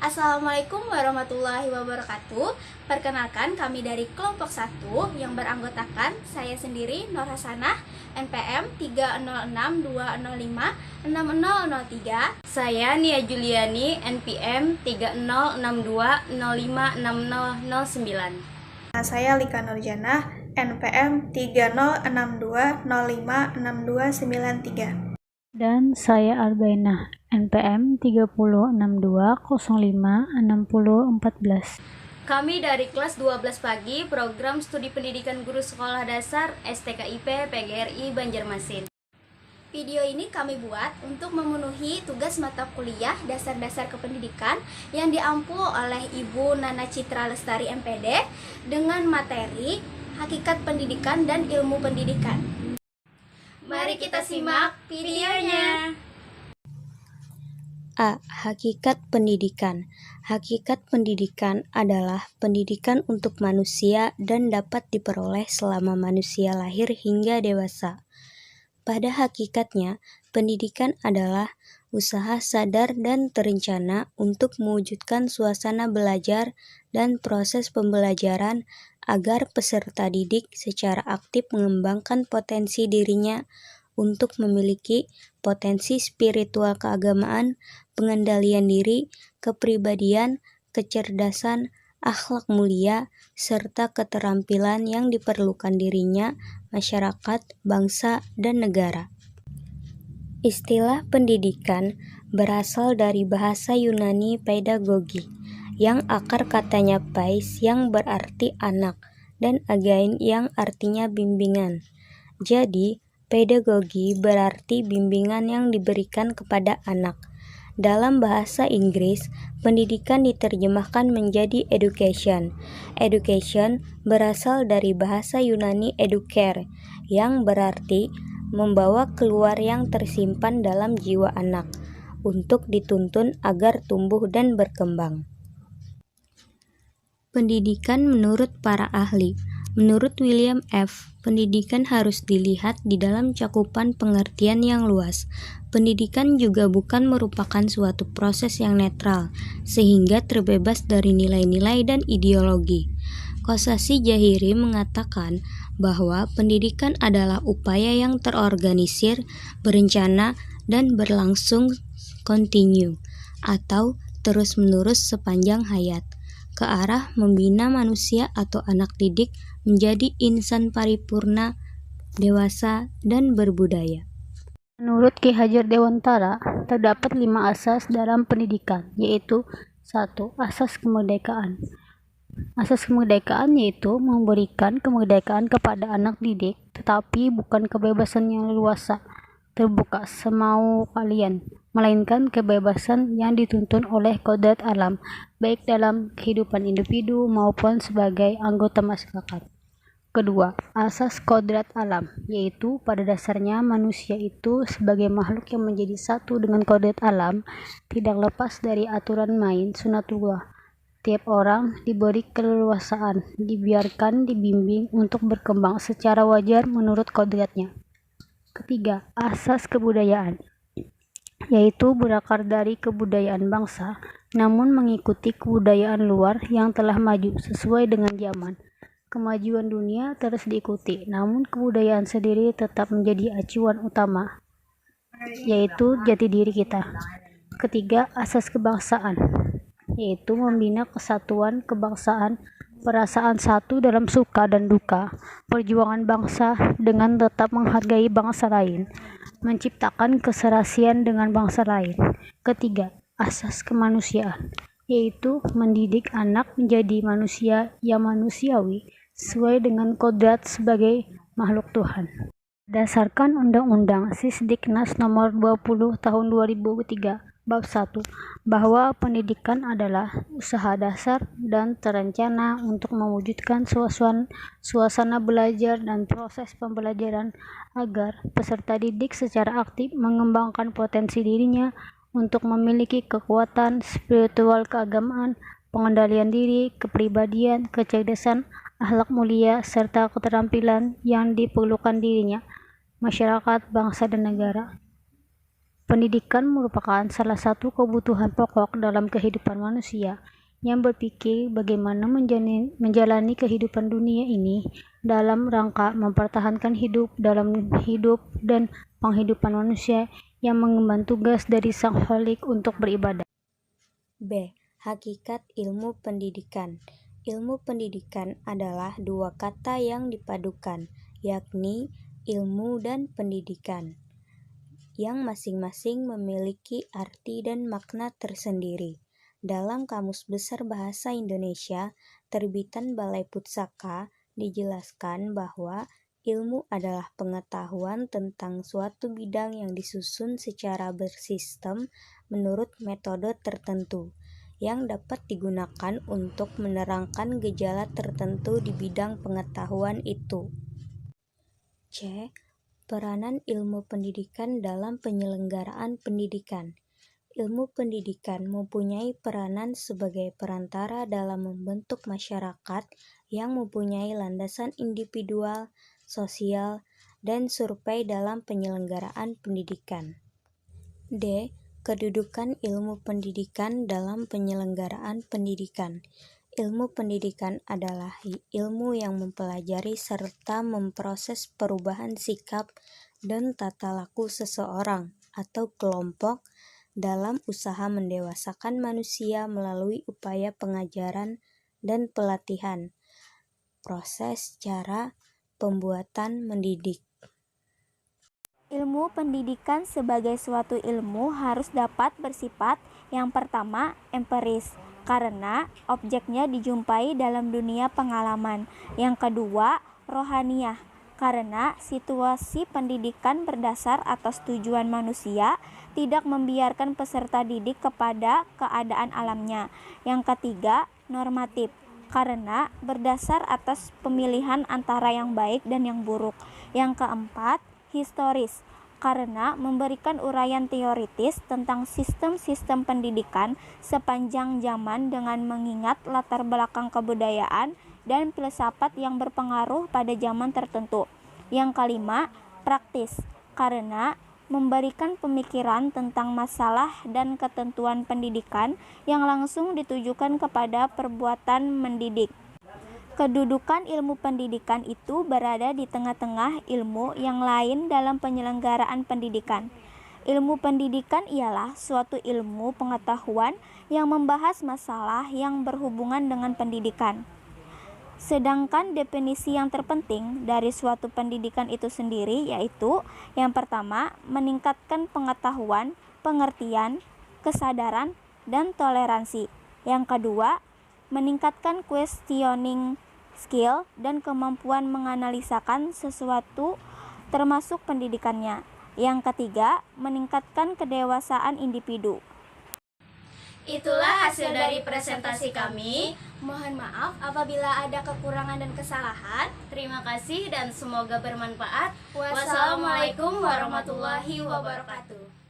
Assalamualaikum warahmatullahi wabarakatuh. Perkenalkan, kami dari kelompok 1 yang beranggotakan saya sendiri Nur Hasanah, NPM 30620560003. Saya Nia Juliani, NPM 3062056009. Saya Lika Nurjanah, NPM 3062056293. Dan saya Albainah, NPM 3062056014. Kami dari kelas 12 pagi, program studi pendidikan guru sekolah dasar STKIP PGRI Banjarmasin. Video ini kami buat untuk memenuhi tugas mata kuliah dasar-dasar kependidikan yang diampu oleh Ibu Nana Citra Lestari MPD dengan materi Hakikat Pendidikan dan Ilmu Pendidikan. Mari kita simak videonya. A. Hakikat pendidikan. Hakikat pendidikan adalah pendidikan untuk manusia dan dapat diperoleh selama manusia lahir hingga dewasa. Pada hakikatnya, pendidikan adalah usaha sadar dan terencana untuk mewujudkan suasana belajar dan proses pembelajaran agar peserta didik secara aktif mengembangkan potensi dirinya untuk memiliki potensi spiritual keagamaan, pengendalian diri, kepribadian, kecerdasan, akhlak mulia, serta keterampilan yang diperlukan dirinya, masyarakat, bangsa, dan negara. Istilah pendidikan berasal dari bahasa Yunani pedagogi, yang akar katanya pais yang berarti anak, dan again yang artinya bimbingan. Jadi, pedagogi berarti bimbingan yang diberikan kepada anak. Dalam bahasa Inggris, pendidikan diterjemahkan menjadi education. Education berasal dari bahasa Yunani educare, yang berarti membawa keluar yang tersimpan dalam jiwa anak, untuk dituntun agar tumbuh dan berkembang. Pendidikan menurut para ahli. Menurut William F., pendidikan harus dilihat di dalam cakupan pengertian yang luas. Pendidikan juga bukan merupakan suatu proses yang netral, sehingga terbebas dari nilai-nilai dan ideologi. Kosasih Jahiri mengatakan bahwa pendidikan adalah upaya yang terorganisir, berencana, dan berlangsung kontinu, atau terus-menerus sepanjang hayat, ke arah membina manusia atau anak didik menjadi insan paripurna, dewasa, dan berbudaya. Menurut Ki Hajar Dewantara, terdapat 5 asas dalam pendidikan, yaitu 1. Asas kemerdekaan. Asas kemerdekaan yaitu memberikan kemerdekaan kepada anak didik, tetapi bukan kebebasan yang leluasa, terbuka semau kalian, melainkan kebebasan yang dituntun oleh kodrat alam, baik dalam kehidupan individu maupun sebagai anggota masyarakat. Kedua, asas kodrat alam, yaitu pada dasarnya manusia itu sebagai makhluk yang menjadi satu dengan kodrat alam, tidak lepas dari aturan main sunatullah. Tiap orang diberi keleluasaan, dibiarkan dibimbing untuk berkembang secara wajar menurut kodratnya. Ketiga, asas kebudayaan, yaitu berakar dari kebudayaan bangsa, namun mengikuti kebudayaan luar yang telah maju sesuai dengan zaman. Kemajuan dunia terus diikuti, namun kebudayaan sendiri tetap menjadi acuan utama, yaitu jati diri kita. Ketiga, asas kebangsaan, yaitu membina kesatuan kebangsaan, perasaan satu dalam suka dan duka, perjuangan bangsa dengan tetap menghargai bangsa lain, menciptakan keserasian dengan bangsa lain. Ketiga, asas kemanusiaan, yaitu mendidik anak menjadi manusia yang manusiawi sesuai dengan kodrat sebagai makhluk Tuhan. Berdasarkan Undang-Undang Sisdiknas Nomor 20 Tahun 2003 Bab 1, bahwa pendidikan adalah usaha dasar dan terencana untuk mewujudkan suasana belajar dan proses pembelajaran agar peserta didik secara aktif mengembangkan potensi dirinya untuk memiliki kekuatan spiritual keagamaan, pengendalian diri, kepribadian, kecerdasan, akhlak mulia, serta keterampilan yang diperlukan dirinya, masyarakat, bangsa, dan negara. Pendidikan merupakan salah satu kebutuhan pokok dalam kehidupan manusia yang berpikir bagaimana menjalani kehidupan dunia ini dalam rangka mempertahankan hidup dalam hidup dan penghidupan manusia yang mengemban tugas dari Sang Kholik untuk beribadah. B. Hakikat ilmu pendidikan. Ilmu pendidikan adalah dua kata yang dipadukan, yakni ilmu dan pendidikan, yang masing-masing memiliki arti dan makna tersendiri. Dalam Kamus Besar Bahasa Indonesia, terbitan Balai Pustaka, dijelaskan bahwa ilmu adalah pengetahuan tentang suatu bidang yang disusun secara bersistem menurut metode tertentu, yang dapat digunakan untuk menerangkan gejala tertentu di bidang pengetahuan itu. C. Peranan ilmu pendidikan dalam penyelenggaraan pendidikan. Ilmu pendidikan mempunyai peranan sebagai perantara dalam membentuk masyarakat yang mempunyai landasan individual, sosial, dan survei dalam penyelenggaraan pendidikan. D. Kedudukan ilmu pendidikan dalam penyelenggaraan pendidikan. Ilmu pendidikan adalah ilmu yang mempelajari serta memproses perubahan sikap dan tata laku seseorang atau kelompok dalam usaha mendewasakan manusia melalui upaya pengajaran dan pelatihan, proses, cara, pembuatan mendidik. Ilmu pendidikan sebagai suatu ilmu harus dapat bersifat yang pertama empiris, karena objeknya dijumpai dalam dunia pengalaman. Yang kedua, rohaniah, karena situasi pendidikan berdasar atas tujuan manusia, tidak membiarkan peserta didik kepada keadaan alamnya. Yang ketiga, normatif, karena berdasar atas pemilihan antara yang baik dan yang buruk. Yang keempat, historis, karena memberikan uraian teoritis tentang sistem-sistem pendidikan sepanjang zaman dengan mengingat latar belakang kebudayaan dan filsafat yang berpengaruh pada zaman tertentu. Yang kelima, praktis, karena memberikan pemikiran tentang masalah dan ketentuan pendidikan yang langsung ditujukan kepada perbuatan mendidik. Kedudukan ilmu pendidikan itu berada di tengah-tengah ilmu yang lain dalam penyelenggaraan pendidikan. Ilmu pendidikan ialah suatu ilmu pengetahuan yang membahas masalah yang berhubungan dengan pendidikan. Sedangkan definisi yang terpenting dari suatu pendidikan itu sendiri yaitu yang pertama, meningkatkan pengetahuan, pengertian, kesadaran, dan toleransi. Yang kedua, meningkatkan questioning skill dan kemampuan menganalisakan sesuatu termasuk pendidikannya. Yang ketiga, meningkatkan kedewasaan individu. Itulah hasil dari presentasi kami. Mohon maaf apabila ada kekurangan dan kesalahan. Terima kasih dan semoga bermanfaat. Wassalamualaikum warahmatullahi wabarakatuh.